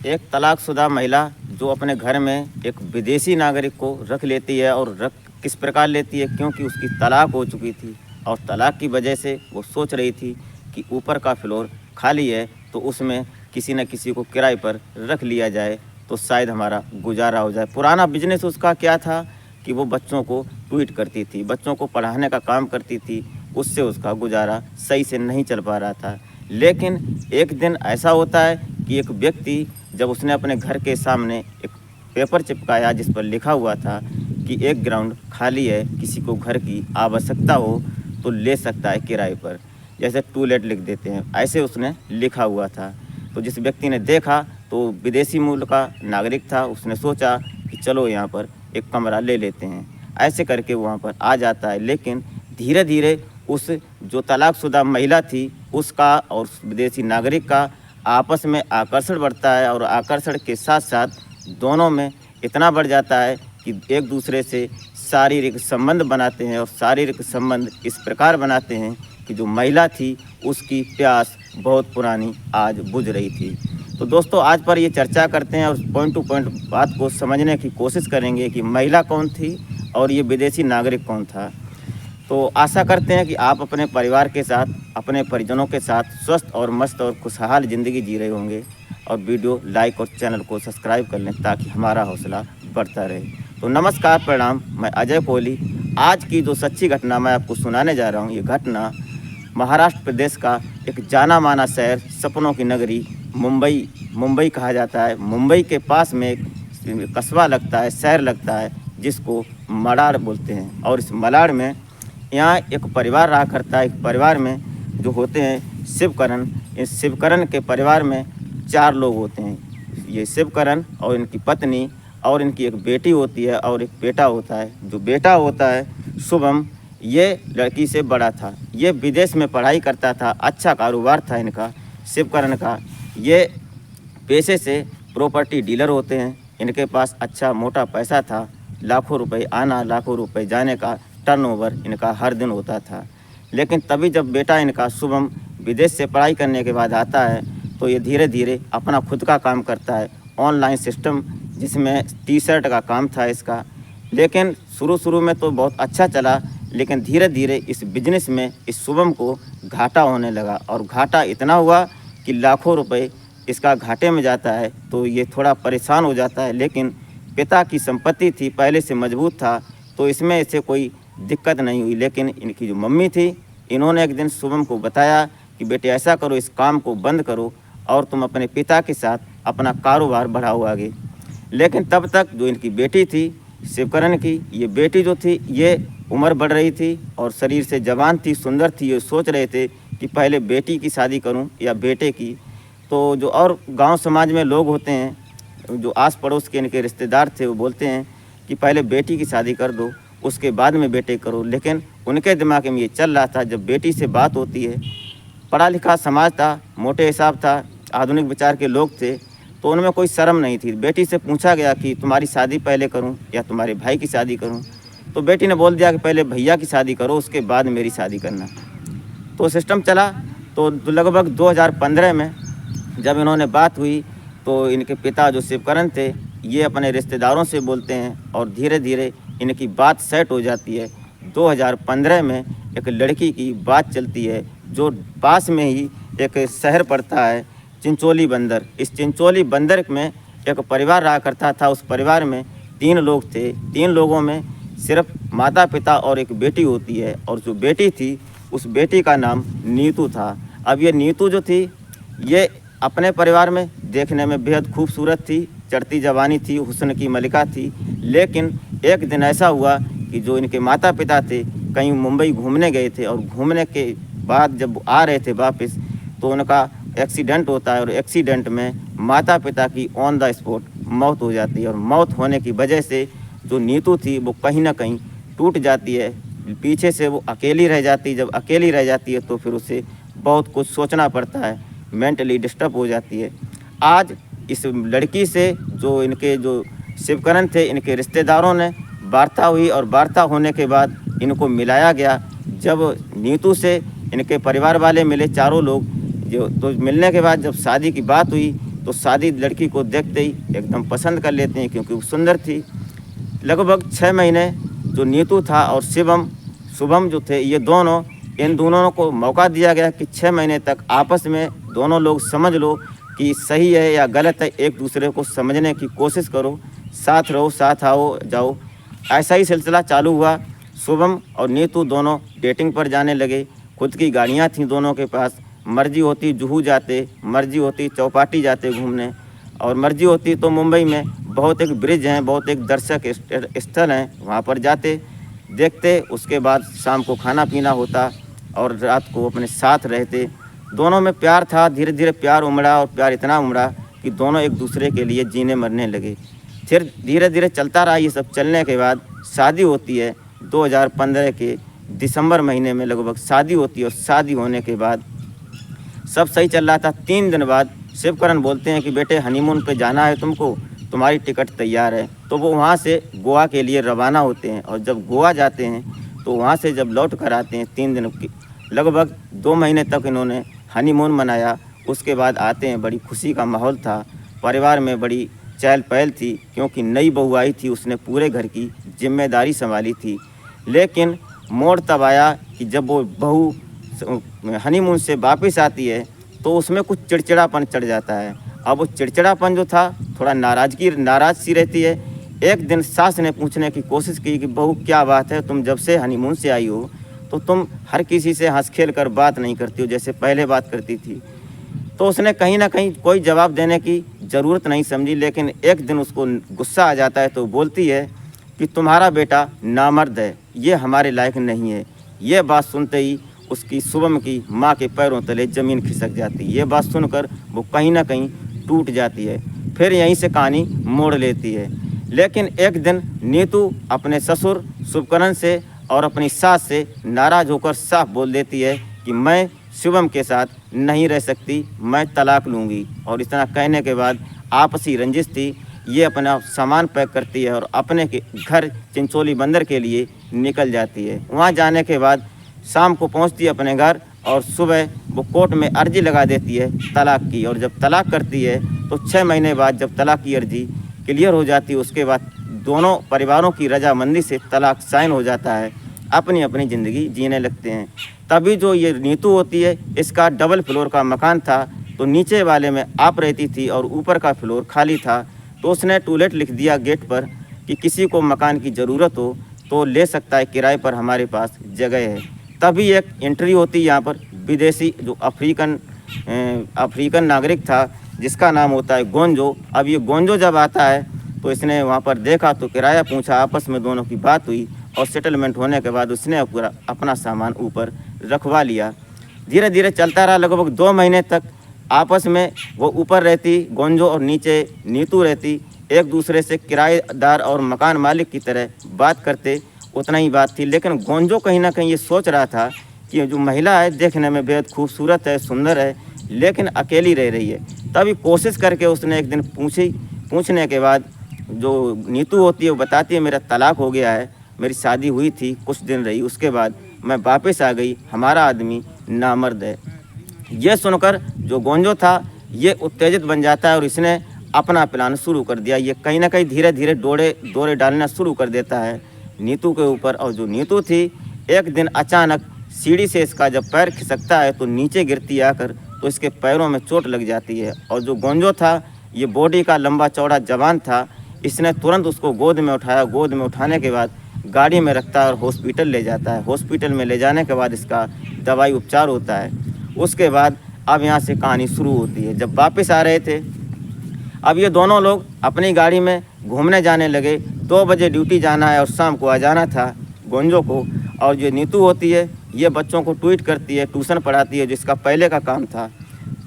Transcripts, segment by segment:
एक तलाकशुदा महिला जो अपने घर में एक विदेशी नागरिक को रख लेती है और रख किस प्रकार लेती है, क्योंकि उसकी तलाक हो चुकी थी और तलाक की वजह से वो सोच रही थी कि ऊपर का फ्लोर खाली है तो उसमें किसी न किसी को किराए पर रख लिया जाए तो शायद हमारा गुजारा हो जाए। पुराना बिजनेस उसका क्या था कि वो बच्चों को ट्यूट करती थी, बच्चों को पढ़ाने का काम करती थी, उससे उसका गुजारा सही से नहीं चल पा रहा था। लेकिन एक दिन ऐसा होता है कि एक व्यक्ति जब उसने अपने घर के सामने एक पेपर चिपकाया जिस पर लिखा हुआ था कि एक ग्राउंड खाली है, किसी को घर की आवश्यकता हो तो ले सकता है किराए पर, जैसे टू लेट लिख देते हैं, ऐसे उसने लिखा हुआ था। तो जिस व्यक्ति ने देखा तो विदेशी मूल का नागरिक था, उसने सोचा कि चलो यहाँ पर एक कमरा ले लेते हैं, ऐसे करके वहाँ पर आ जाता है। लेकिन धीरे धीरे उस जो तलाकशुदा महिला थी उसका और उस विदेशी नागरिक का आपस में आकर्षण बढ़ता है और आकर्षण के साथ साथ दोनों में इतना बढ़ जाता है कि एक दूसरे से शारीरिक संबंध बनाते हैं और शारीरिक संबंध इस प्रकार बनाते हैं कि जो महिला थी उसकी प्यास बहुत पुरानी आज बुझ रही थी। तो दोस्तों आज पर ये चर्चा करते हैं और पॉइंट टू पॉइंट बात को समझने की कोशिश करेंगे कि महिला कौन थी और ये विदेशी नागरिक कौन था। तो आशा करते हैं कि आप अपने परिवार के साथ, अपने परिजनों के साथ स्वस्थ और मस्त और खुशहाल ज़िंदगी जी रहे होंगे और वीडियो लाइक और चैनल को सब्सक्राइब कर लें ताकि हमारा हौसला बढ़ता रहे। तो नमस्कार, प्रणाम, मैं अजय कोहली। आज की जो सच्ची घटना मैं आपको सुनाने जा रहा हूँ, ये घटना महाराष्ट्र प्रदेश का एक जाना माना शहर, सपनों की नगरी मुंबई कहा जाता है। मुंबई के पास में एक कस्बा लगता है, शहर लगता है जिसको मलाड बोलते हैं। और इस मलाड में यहाँ एक परिवार रहा करता है। एक परिवार में जो होते हैं शिवकरण, इस शिवकरण के परिवार में 4 लोग होते हैं। ये शिवकरण और इनकी पत्नी और इनकी एक बेटी होती है और एक बेटा होता है। जो बेटा होता है शुभम, ये लड़की से बड़ा था, ये विदेश में पढ़ाई करता था, अच्छा कारोबार था इनका शिवकरण का। ये पेशे से प्रॉपर्टी डीलर होते हैं, इनके पास अच्छा मोटा पैसा था, लाखों रुपए आना लाखों रुपए जाने का टर्नओवर इनका हर दिन होता था। लेकिन तभी जब बेटा इनका शुभम विदेश से पढ़ाई करने के बाद आता है तो ये धीरे धीरे अपना खुद का काम करता है, ऑनलाइन सिस्टम जिसमें टी शर्ट का काम था इसका। लेकिन शुरू में तो बहुत अच्छा चला, लेकिन धीरे धीरे इस बिजनेस में इस शुभम को घाटा होने लगा और घाटा इतना हुआ कि लाखों रुपए इसका घाटे में जाता है। तो ये थोड़ा परेशान हो जाता है, लेकिन पिता की संपत्ति थी, पहले से मजबूत था, तो इसमें इसे कोई दिक्कत नहीं हुई। लेकिन इनकी जो मम्मी थी, इन्होंने एक दिन शुभम को बताया कि बेटे ऐसा करो, इस काम को बंद करो और तुम अपने पिता के साथ अपना कारोबार बढ़ाओ आगे। लेकिन तब तक जो इनकी बेटी थी शिवकरण की, ये बेटी जो थी ये उम्र बढ़ रही थी और शरीर से जवान थी, सुंदर थी। ये सोच रहे थे कि पहले बेटी की शादी करूं या बेटे की। तो जो और गांव समाज में लोग होते हैं, जो आस पड़ोस के इनके रिश्तेदार थे, वो बोलते हैं कि पहले बेटी की शादी कर दो, उसके बाद में बेटे करो। लेकिन उनके दिमाग में ये चल रहा था, जब बेटी से बात होती है, पढ़ा लिखा समाज था, मोटे हिसाब था, आधुनिक विचार के लोग थे, तो उनमें कोई शर्म नहीं थी। बेटी से पूछा गया कि तुम्हारी शादी पहले करूं या तुम्हारे भाई की शादी करूं, तो बेटी ने बोल दिया कि पहले भैया की शादी करो, उसके बाद मेरी शादी करना। तो सिस्टम चला। तो लगभग 2015 में जब इन्होंने बात हुई तो इनके पिता जो शिवकरण थे, ये अपने रिश्तेदारों से बोलते हैं और धीरे धीरे इनकी बात सेट हो जाती है। 2015 में एक लड़की की बात चलती है जो पास में ही एक शहर पड़ता है चिंचोली बंदर। इस चिंचोली बंदर में एक परिवार रहा करता था। उस परिवार में 3 लोग थे। 3 लोगों में सिर्फ माता पिता और एक बेटी होती है, और जो बेटी थी उस बेटी का नाम नीतू था। अब ये नीतू जो थी, ये अपने परिवार में देखने में बेहद खूबसूरत थी, चढ़ती जवानी थी, हुस्न की मलिका थी। लेकिन एक दिन ऐसा हुआ कि जो इनके माता पिता थे कहीं मुंबई घूमने गए थे और घूमने के बाद जब आ रहे थे वापस तो उनका एक्सीडेंट होता है और एक्सीडेंट में माता पिता की ऑन द स्पॉट मौत हो जाती है। और मौत होने की वजह से जो नीतू थी वो कहीं ना कहीं टूट जाती है, पीछे से वो अकेली रह जाती है। जब अकेली रह जाती है तो फिर उसे बहुत कुछ सोचना पड़ता है, मेंटली डिस्टर्ब हो जाती है। आज इस लड़की से जो इनके जो शिवकरण थे, इनके रिश्तेदारों ने वार्ता हुई और वार्ता होने के बाद इनको मिलाया गया। जब नीतू से इनके परिवार वाले मिले, चारों लोग, जो तो मिलने के बाद जब शादी की बात हुई तो शादी लड़की को देखते ही एकदम पसंद कर लेते हैं क्योंकि वो सुंदर थी। लगभग 6 महीने जो नीतू था और शुभम जो थे, ये दोनों, इन दोनों को मौका दिया गया कि 6 महीने तक आपस में दोनों लोग समझ लो कि सही है या गलत है, एक दूसरे को समझने की कोशिश करो, साथ रहो, साथ आओ जाओ। ऐसा ही सिलसिला चालू हुआ। शुभम और नीतू दोनों डेटिंग पर जाने लगे। खुद की गाड़ियाँ थीं दोनों के पास। मर्जी होती जुहू जाते, मर्जी होती चौपाटी जाते घूमने, और मर्जी होती तो मुंबई में बहुत एक ब्रिज हैं, बहुत एक दर्शक स्थल हैं, वहाँ पर जाते देखते। उसके बाद शाम को खाना पीना होता और रात को अपने साथ रहते। दोनों में प्यार था। धीरे धीरे प्यार उमड़ा और प्यार इतना उमड़ा कि दोनों एक दूसरे के लिए जीने मरने लगे। फिर धीरे धीरे चलता रहा। ये सब चलने के बाद शादी होती है 2015 के दिसंबर महीने में लगभग शादी होती है। और शादी होने के बाद सब सही चल रहा था। 3 दिन बाद शिवकरण बोलते हैं कि बेटे हनीमून पे जाना है तुमको, तुम्हारी टिकट तैयार है। तो वो वहाँ से गोवा के लिए रवाना होते हैं। और जब गोवा जाते हैं तो वहाँ से जब लौट कर आते हैं 3 दिन की, लगभग 2 महीने तक इन्होंने हनीमून मनाया। उसके बाद आते हैं, बड़ी खुशी का माहौल था, परिवार में बड़ी चहल पहल थी क्योंकि नई बहू आई थी, उसने पूरे घर की जिम्मेदारी संभाली थी। लेकिन मोड़ तब आया कि जब वो बहू हनीमून से वापस आती है तो उसमें कुछ चिड़चिड़ापन चढ़ जाता है। अब वो चिड़चिड़ापन जो था, थोड़ा नाराज़ सी रहती है। एक दिन सास ने पूछने की कोशिश की कि बहू क्या बात है, तुम जब से हनीमून से आई हो तो तुम हर किसी से हंस खेल कर बात नहीं करती हो जैसे पहले बात करती थी। तो उसने कहीं ना कहीं कोई जवाब देने की ज़रूरत नहीं समझी। लेकिन एक दिन उसको गुस्सा आ जाता है तो बोलती है कि तुम्हारा बेटा नामर्द है, ये हमारे लायक नहीं है। ये बात सुनते ही उसकी शुभम की माँ के पैरों तले ज़मीन खिसक जाती है। ये बात सुनकर वो कहीं ना कहीं टूट जाती है। फिर यहीं से कहानी मोड़ लेती है। लेकिन एक दिन नीतू अपने ससुर शुभकरण से और अपनी सास से नाराज़ होकर साफ बोल देती है कि मैं शुभम के साथ नहीं रह सकती, मैं तलाक लूँगी। और इतना कहने के बाद आपसी रंजिश थी, ये अपना सामान पैक करती है और अपने के घर चिंचोली बंदर के लिए निकल जाती है। वहाँ जाने के बाद शाम को पहुँचती है अपने घर और सुबह वो कोर्ट में अर्जी लगा देती है तलाक की। और जब तलाक करती है तो 6 महीने बाद जब तलाक की अर्जी क्लियर हो जाती है, उसके बाद दोनों परिवारों की रजामंदी से तलाक साइन हो जाता है, अपनी अपनी ज़िंदगी जीने लगते हैं। तभी जो ये नीतू होती है, इसका डबल फ्लोर का मकान था, तो नीचे वाले में आप रहती थी और ऊपर का फ्लोर खाली था। तो उसने टूलेट लिख दिया गेट पर कि किसी को मकान की ज़रूरत हो तो ले सकता है, किराए पर हमारे पास जगह है। तभी एक एंट्री होती है यहाँ पर, विदेशी जो अफ्रीकन नागरिक था जिसका नाम होता है गोंजो। अब ये गोंजो जब आता है तो इसने वहाँ पर देखा तो किराया पूछा, आपस में दोनों की बात हुई और सेटलमेंट होने के बाद उसने पूरा अपना सामान ऊपर रखवा लिया। धीरे धीरे चलता रहा। लगभग 2 महीने तक आपस में वो ऊपर रहती गोंजो और नीचे नीतू रहती, एक दूसरे से किराएदार और मकान मालिक की तरह बात करते, उतना ही बात थी। लेकिन गोंजो कहीं ना कहीं ये सोच रहा था कि जो महिला है देखने में बेहद खूबसूरत है, सुंदर है, लेकिन अकेली रह रही है। तभी कोशिश करके उसने एक दिन पूछने के बाद जो नीतू होती है वो बताती है मेरा तलाक हो गया है, मेरी शादी हुई थी, कुछ दिन रही, उसके बाद मैं वापस आ गई, हमारा आदमी नामर्द है। ये सुनकर जो गोंजो था ये उत्तेजित बन जाता है और इसने अपना प्लान शुरू कर दिया। ये कहीं ना कहीं धीरे धीरे डोरे डालना शुरू कर देता है नीतू के ऊपर। और जो नीतू थी, एक दिन अचानक सीढ़ी से इसका जब पैर खिसकता है तो नीचे गिरती आकर, तो इसके पैरों में चोट लग जाती है। और जो गोंजो था, ये बॉडी का लंबा चौड़ा जवान था, इसने तुरंत उसको गोद में उठाया। गोद में उठाने के बाद गाड़ी में रखता है और हॉस्पिटल ले जाता है। हॉस्पिटल में ले जाने के बाद इसका दवाई उपचार होता है। उसके बाद अब यहाँ से कहानी शुरू होती है। जब वापस आ रहे थे, अब ये दोनों लोग अपनी गाड़ी में घूमने जाने लगे। 2 बजे ड्यूटी जाना है और शाम को आ जाना था गोंजो को। और जो नीतू होती है ये बच्चों को ट्वीट करती है, ट्यूशन पढ़ाती है, जिसका पहले का काम था।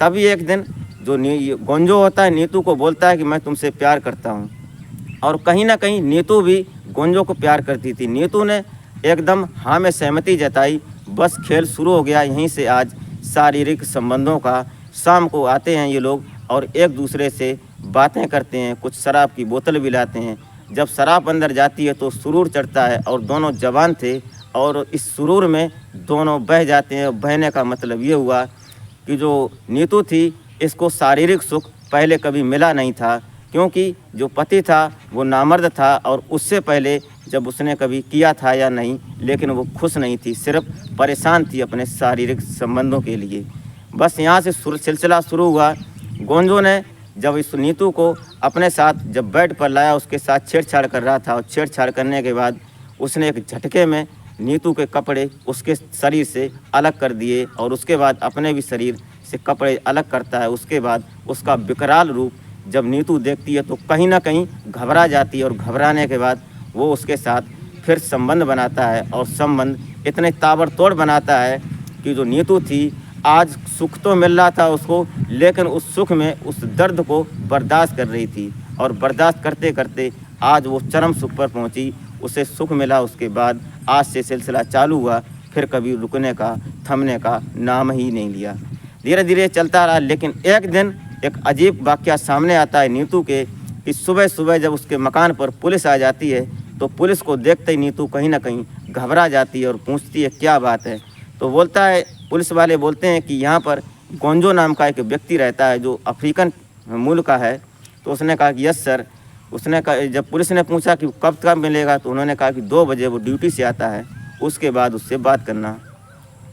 तभी एक दिन जो गोंजो होता है नीतू को बोलता है कि मैं तुमसे प्यार करता हूँ। और कहीं ना कहीं नीतू भी गोंजो को प्यार करती थी। नीतू ने एकदम हाँ में सहमति जताई। बस खेल शुरू हो गया यहीं से आज शारीरिक संबंधों का। शाम को आते हैं ये लोग और एक दूसरे से बातें करते हैं, कुछ शराब की बोतल भी लाते हैं। जब शराब अंदर जाती है तो सुरूर चढ़ता है और दोनों जवान थे और इस सुरूर में दोनों बह जाते हैं। बहने का मतलब ये हुआ कि जो नीतू थी इसको शारीरिक सुख पहले कभी मिला नहीं था, क्योंकि जो पति था वो नामर्द था और उससे पहले जब उसने कभी किया था या नहीं, लेकिन वो खुश नहीं थी, सिर्फ परेशान थी अपने शारीरिक संबंधों के लिए। बस यहाँ से सिलसिला शुरू हुआ। गोंजो ने जब इस नीतू को अपने साथ जब बेड पर लाया, उसके साथ छेड़छाड़ कर रहा था और छेड़छाड़ करने के बाद उसने एक झटके में नीतू के कपड़े उसके शरीर से अलग कर दिए और उसके बाद अपने भी शरीर से कपड़े अलग करता है। उसके बाद उसका विकराल रूप जब नीतू देखती है तो कहीं ना कहीं घबरा जाती है और घबराने के बाद वो उसके साथ फिर संबंध बनाता है और संबंध इतने ताबड़तोड़ बनाता है कि जो नीतू थी आज सुख तो मिल रहा था उसको, लेकिन उस सुख में उस दर्द को बर्दाश्त कर रही थी और बर्दाश्त करते करते आज वो चरम सुख पर पहुंची। उसे सुख मिला, उसके बाद आज से सिलसिला चालू हुआ, फिर कभी रुकने का थमने का नाम ही नहीं लिया। धीरे धीरे चलता रहा, लेकिन एक दिन एक अजीब वाक़या सामने आता है नीतू के कि सुबह सुबह जब उसके मकान पर पुलिस आ जाती है तो पुलिस को देखते ही नीतू कहीं ना कहीं घबरा जाती है और पूछती है क्या बात है। तो बोलता है, पुलिस वाले बोलते हैं कि यहाँ पर गोंजो नाम का एक व्यक्ति रहता है जो अफ्रीकन मूल का है। तो उसने कहा कि यस सर। उसने कहा, जब पुलिस ने पूछा कि कब मिलेगा तो उन्होंने कहा कि 2 बजे वो ड्यूटी से आता है, उसके बाद उससे बात करना।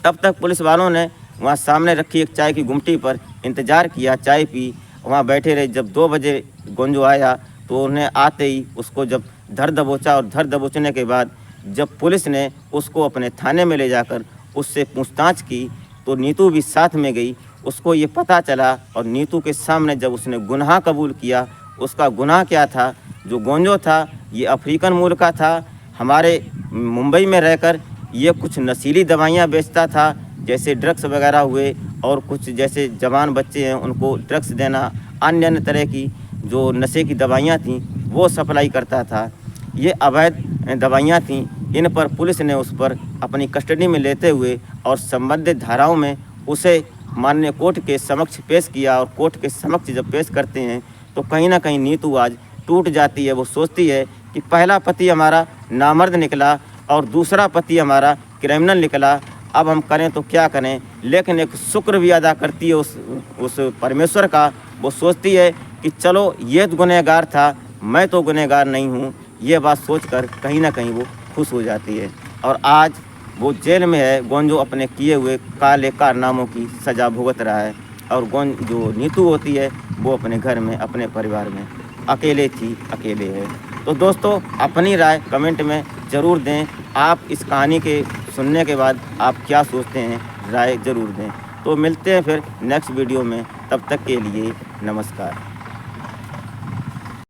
तब तक पुलिस वालों ने वहाँ सामने रखी एक चाय की गुमटी पर इंतज़ार किया, चाय पी, वहाँ बैठे रहे। जब 2 बजे गोंजो आया तो उन्हें आते ही उसको जब धर दबोचा और धर दबोचने के बाद जब पुलिस ने उसको अपने थाने में ले जाकर उससे पूछताछ की तो नीतू भी साथ में गई। उसको ये पता चला और नीतू के सामने जब उसने गुनाह कबूल किया, उसका गुनाह क्या था, जो गोंजो था ये अफ्रीकन मूल का था, हमारे मुंबई में रहकर ये कुछ नशीली दवाइयाँ बेचता था, जैसे ड्रग्स वगैरह हुए और कुछ जैसे जवान बच्चे हैं उनको ड्रग्स देना, अन्य तरह की जो नशे की दवाइयाँ थीं वो सप्लाई करता था। ये अवैध दवाइयाँ थीं। इन पर पुलिस ने उस पर अपनी कस्टडी में लेते हुए और संबंधित धाराओं में उसे माननीय कोर्ट के समक्ष पेश किया और कोर्ट के समक्ष जब पेश करते हैं तो कहीं ना कहीं नीतू आज टूट जाती है। वो सोचती है कि पहला पति हमारा नामर्द निकला और दूसरा पति हमारा क्रिमिनल निकला, अब हम करें तो क्या करें। लेकिन एक शुक्र भी अदा करती है उस परमेश्वर का। वो सोचती है कि चलो ये तो गुनहगार था, मैं तो गुनहगार नहीं हूँ। ये बात सोचकर कहीं ना कहीं वो खुश हो जाती है और आज वो जेल में है। गोंजो अपने किए हुए काले कारनामों की सज़ा भुगत रहा है और जो नीतू होती है वो अपने घर में अपने परिवार में अकेले थी, अकेले है। तो दोस्तों अपनी राय कमेंट में ज़रूर दें। आप इस कहानी के सुनने के बाद आप क्या सोचते हैं, राय ज़रूर दें। तो मिलते हैं फिर नेक्स्ट वीडियो में, तब तक के लिए नमस्कार।